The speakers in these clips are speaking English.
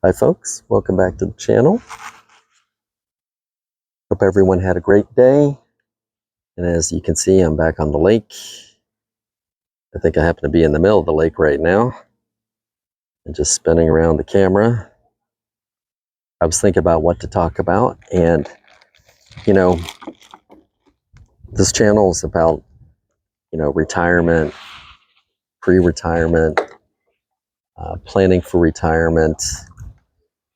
Hi folks, welcome back to the channel. Hope everyone had a great day. And as you can see, I'm back on the lake. I think I happen to be in the middle of the lake right now and just spinning around the camera. I was thinking about what to talk about, and this channel is about retirement, pre-retirement, planning for retirement,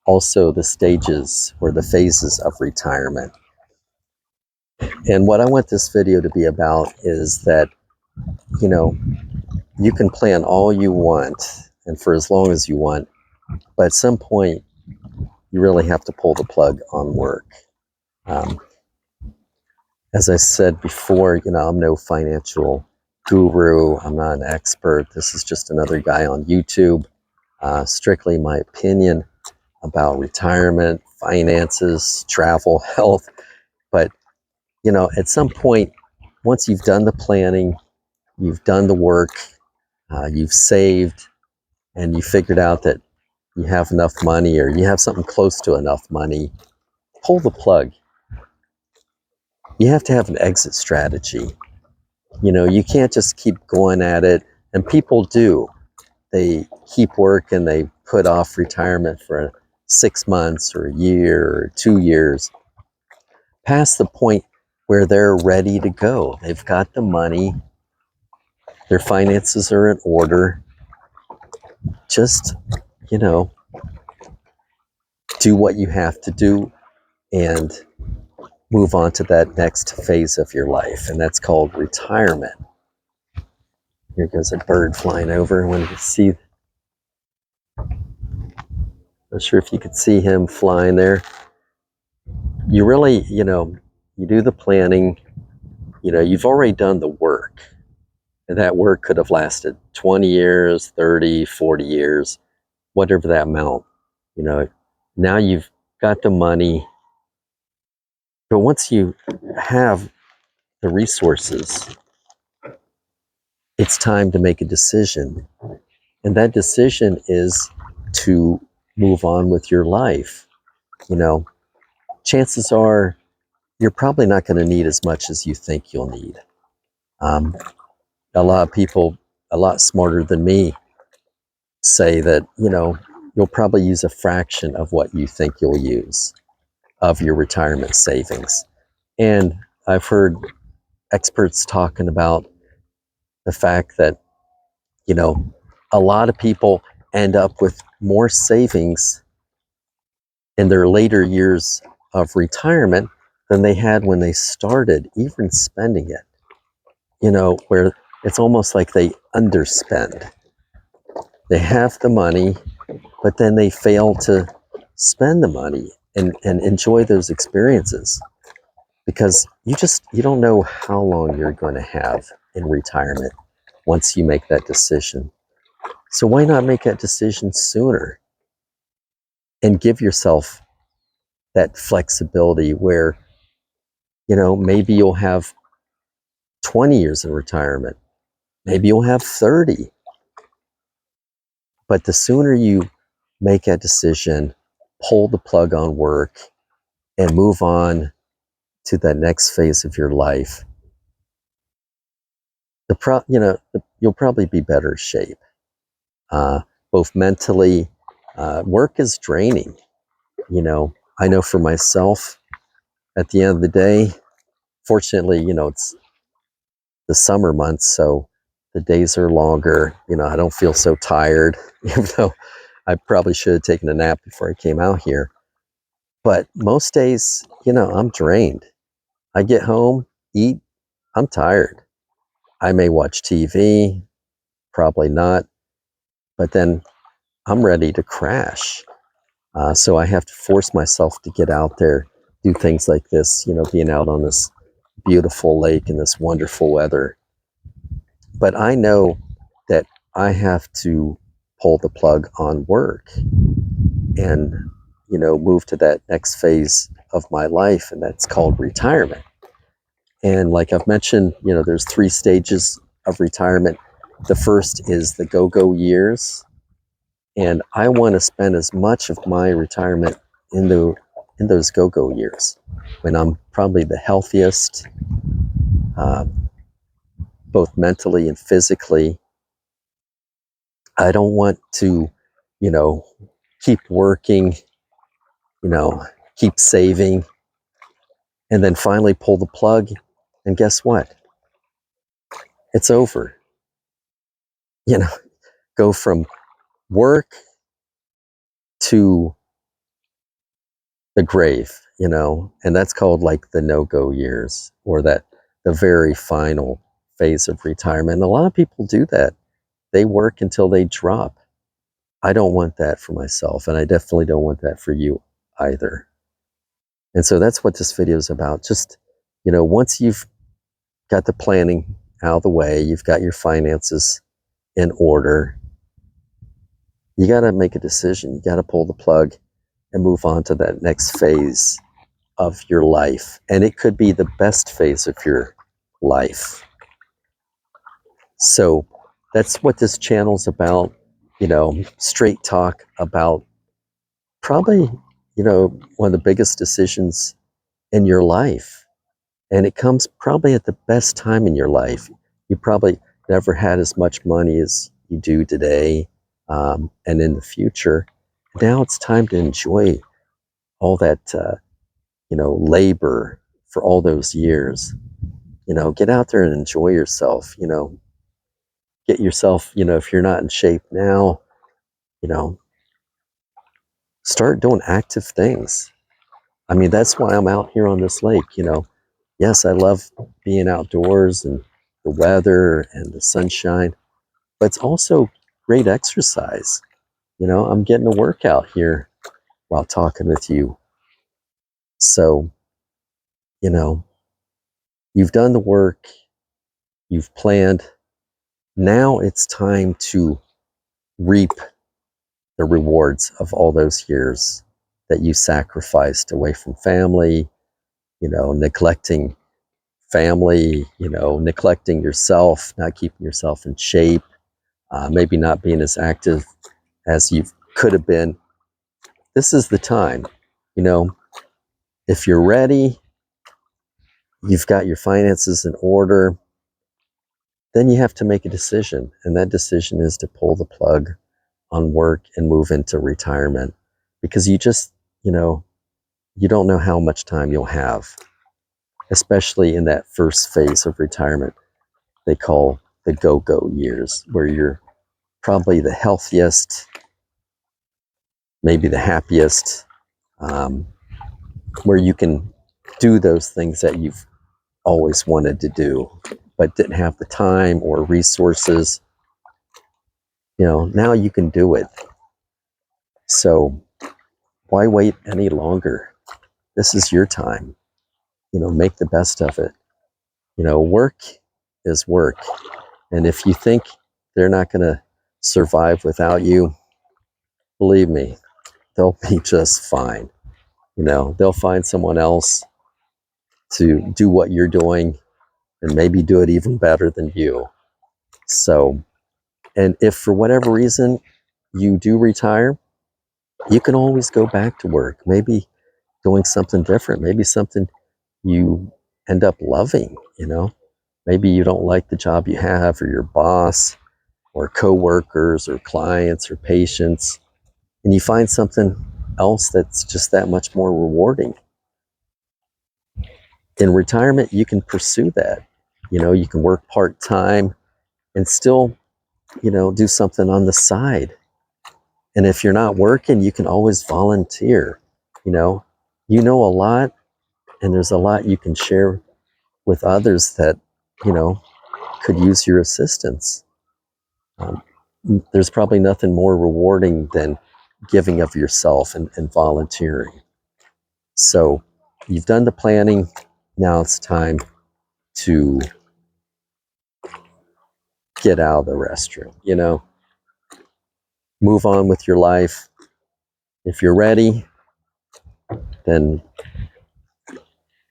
also the stages or the phases of retirement. And what I want this video to be about is that you can plan all you want and for as long as you want, but at some point you really have to pull the plug on work. As I said before, I'm no financial guru. I'm not an expert. This is just another guy on YouTube. Strictly my opinion about retirement, finances, travel, health. But, at some point, once you've done the planning, you've done the work, you've saved, and you figured out that you have enough money or you have something close to enough money, pull the plug. You have to have an exit strategy. You can't just keep going at it. And people do. They keep work and they put off retirement for 6 months or a year or 2 years, past the point where they're ready to go. They've got the money. Their finances are in order. Just, do what you have to do and move on to that next phase of your life, and that's called retirement. Here goes a bird flying over. I wanted to see, not sure if you could see him flying there. You really, you do the planning, you've already done the work, and that work could have lasted 20 years, 30, 40 years, whatever that amount. Now you've got the money, but once you have the resources, it's time to make a decision. And that decision is to move on with your life. Chances are you're probably not going to need as much as you think you'll need. A lot of people, a lot smarter than me, say that, you'll probably use a fraction of what you think you'll use of your retirement savings. And I've heard experts talking about the fact that, a lot of people end up with more savings in their later years of retirement than they had when they started even spending it, where it's almost like they underspend. They have the money, but then they fail to spend the money and enjoy those experiences, because you don't know how long you're going to have in retirement once you make that decision. So why not make that decision sooner and give yourself that flexibility where, maybe you'll have 20 years in retirement, maybe you'll have 30. But the sooner you make that decision, pull the plug on work, and move on to that next phase of your life, you'll probably be better shape, both mentally. Work is draining. I know for myself, at the end of the day, fortunately, it's the summer months, so the days are longer. I don't feel so tired, even though I probably should have taken a nap before I came out here. But most days, I'm drained. I get home, eat, I'm tired. I may watch TV, probably not, but then I'm ready to crash. So I have to force myself to get out there, do things like this, being out on this beautiful lake in this wonderful weather. But I know that I have to pull the plug on work and, move to that next phase of my life, and that's called retirement. And like I've mentioned, there's 3 stages of retirement. The first is the go-go years, And I want to spend as much of my retirement in those go-go years when I'm probably the healthiest, uh, both mentally and physically. I don't want to, you know, keep working, keep saving, and then finally pull the plug. And guess what? It's over. You know, go from work to the grave, and that's called like the no-go years, or that the very final phase of retirement. And a lot of people do that. They work until they drop. I don't want that for myself, and I definitely don't want that for you either. And so that's what this video is about. Just, once you've got the planning out of the way, you've got your finances in order, you got to make a decision. You got to pull the plug and move on to that next phase of your life. And it could be the best phase of your life. So that's what this channel's about, straight talk about probably, one of the biggest decisions in your life. And it comes probably at the best time in your life. You probably never had as much money as you do today, and in the future. Now it's time to enjoy all that, labor for all those years. Get out there and enjoy yourself. Get yourself, if you're not in shape now, start doing active things. I mean, that's why I'm out here on this lake. Yes, I love being outdoors and the weather and the sunshine, but it's also great exercise. I'm getting a workout here while talking with you. So, you've done the work, you've planned. Now it's time to reap the rewards of all those years that you sacrificed away from family, neglecting family, neglecting yourself, not keeping yourself in shape, maybe not being as active as you could have been. This is the time. If you're ready, you've got your finances in order, then you have to make a decision. And that decision is to pull the plug on work and move into retirement, because you just, you don't know how much time you'll have, especially in that first phase of retirement they call the go-go years, where you're probably the healthiest, maybe the happiest, where you can do those things that you've always wanted to do, but didn't have the time or resources. Now you can do it. So why wait any longer? This is your time. Make the best of it. Work is work. And if you think they're not going to survive without you, believe me, they'll be just fine. They'll find someone else to do what you're doing and maybe do it even better than you. So, and if for whatever reason you do retire, you can always go back to work, maybe doing something different, maybe something you end up loving. Maybe you don't like the job you have, or your boss, or coworkers, or clients, or patients, and you find something else that's just that much more rewarding. In retirement, you can pursue that. You can work part-time and still, do something on the side. And if you're not working, you can always volunteer. You know a lot, and there's a lot you can share with others that, could use your assistance. There's probably nothing more rewarding than giving of yourself and volunteering. So you've done the planning. Now it's time to get out of the restroom, move on with your life. If you're ready, then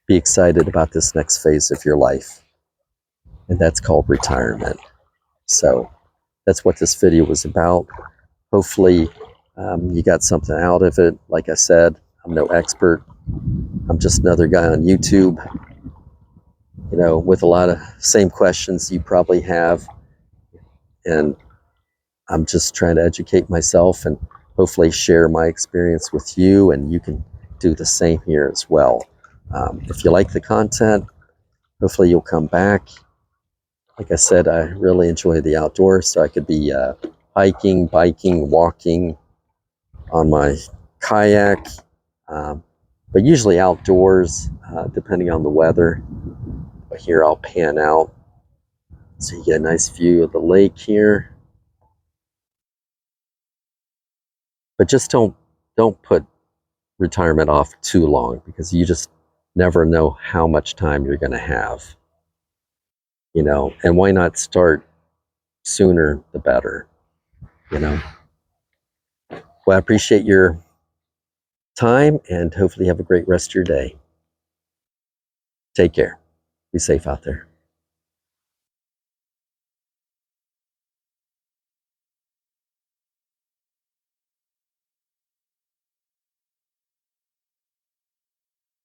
be excited about this next phase of your life. And that's called retirement. So that's what this video was about. hopefully you got something out of it. Like I said, I'm no expert. I'm just another guy on YouTube, with a lot of same questions you probably have. And I'm just trying to educate myself and hopefully share my experience with you, and you can do the same here as well. If you like the content, hopefully you'll come back. Like I said, I really enjoy the outdoors, so I could be hiking, biking, walking on my kayak, but usually outdoors, depending on the weather. But here I'll pan out so you get a nice view of the lake here. But just don't put retirement off too long, because you just never know how much time you're going to have. And why not start sooner the better? Well, I appreciate your time, and hopefully you have a great rest of your day. Take care. Be safe out there.